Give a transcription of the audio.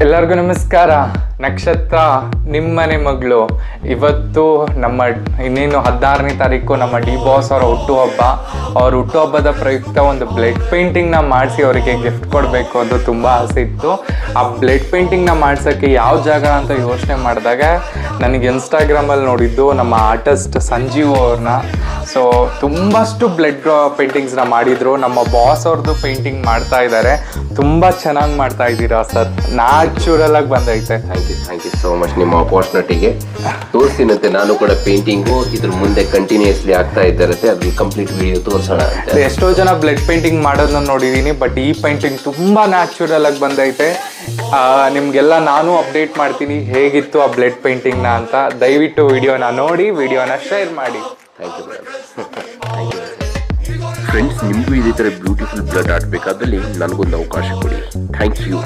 ಎಲ್ಲರಿಗೂ ನಮಸ್ಕಾರ. ನಕ್ಷತ್ರ ನಿಮ್ಮನೆ ಮಗಳು. ಇವತ್ತು ಇನ್ನೇನು 16ನೇ ತಾರೀಕು ನಮ್ಮ ಡಿ ಬಾಸ್ ಅವರ ಹುಟ್ಟುಹಬ್ಬ. ಅವ್ರ ಹುಟ್ಟುಹಬ್ಬದ ಪ್ರಯುಕ್ತ ಒಂದು ಬ್ಲಡ್ ಪೇಂಟಿಂಗ್ನ ಮಾಡಿಸಿ ಅವರಿಗೆ ಗಿಫ್ಟ್ ಕೊಡಬೇಕು ಅಂತ ತುಂಬ ಆಸೆ ಇತ್ತು. ಆ ಬ್ಲಡ್ ಪೇಂಟಿಂಗ್ನ ಮಾಡ್ಸೋಕ್ಕೆ ಯಾವ ಜಾಗ ಅಂತ ಯೋಚನೆ ಮಾಡಿದಾಗ ನನಗೆ ಇನ್ಸ್ಟಾಗ್ರಾಮಲ್ಲಿ ನೋಡಿದ್ದು ನಮ್ಮ ಆರ್ಟಿಸ್ಟ್ ಸಂಜೀವ್ ಅವ್ರನ್ನ. ಸೊ ತುಂಬಷ್ಟು ಬ್ಲಡ್ ಪೇಂಟಿಂಗ್ಸ್ನ ಮಾಡಿದರು. ನಮ್ಮ ಬಾಸ್ ಅವ್ರದ್ದು ಪೇಂಟಿಂಗ್ ಮಾಡ್ತಾ ಇದ್ದಾರೆ. ತುಂಬ ಚೆನ್ನಾಗಿ ಮಾಡ್ತಾ ಇದ್ದೀರಾ ಸರ್, ನ್ಯಾಚುರಲ್ ಆಗಿ ಬಂದೈತೆ. Thank you so much. ನಿಮ್ಮ ಅಪಾರ್ಚುನಿಟಿಗೆ ತೋರಿಸ್ತೀನಂತೆ. ನಾನು ಕೂಡ ಪೇಂಟಿಂಗು ಇದ್ರ ಮುಂದೆ ಕಂಟಿನ್ಯೂಸ್ಲಿ ಆಗ್ತಾ ಇದ್ದಾರತ್ತೆ. ಅದು ಕಂಪ್ಲೀಟ್ ವಿಡಿಯೋ ತೋರಿಸೋಣ ಅಂತ. ಎಷ್ಟೋ ಜನ ಬ್ಲಡ್ ಪೇಂಟಿಂಗ್ ಮಾಡೋದನ್ನ ನೋಡಿದ್ದೀನಿ, ಬಟ್ ಈ ಪೇಂಟಿಂಗ್ ತುಂಬ ನ್ಯಾಚುರಲ್ ಆಗಿ ಬಂದೈತೆ. ನಿಮಗೆಲ್ಲ ನಾನು ಅಪ್ಡೇಟ್ ಮಾಡ್ತೀನಿ ಹೇಗಿತ್ತು ಆ ಬ್ಲಡ್ ಪೇಂಟಿಂಗ್ನ ಅಂತ. ದಯವಿಟ್ಟು ವಿಡಿಯೋನ ನೋಡಿ, ವಿಡಿಯೋನ ಶೇರ್ ಮಾಡಿ. Thank you madam. ಫ್ರೆಂಡ್ಸ್, ನಿಮಗೂ ಇದೇ ಥರ ಬ್ಯೂಟಿಫುಲ್ ಬ್ಲಡ್ ಆರ್ಟ್ ಬೇಕಾದಲ್ಲಿ ನನಗೊಂದು ಅವಕಾಶ ಕೊಡಿ. Thank you.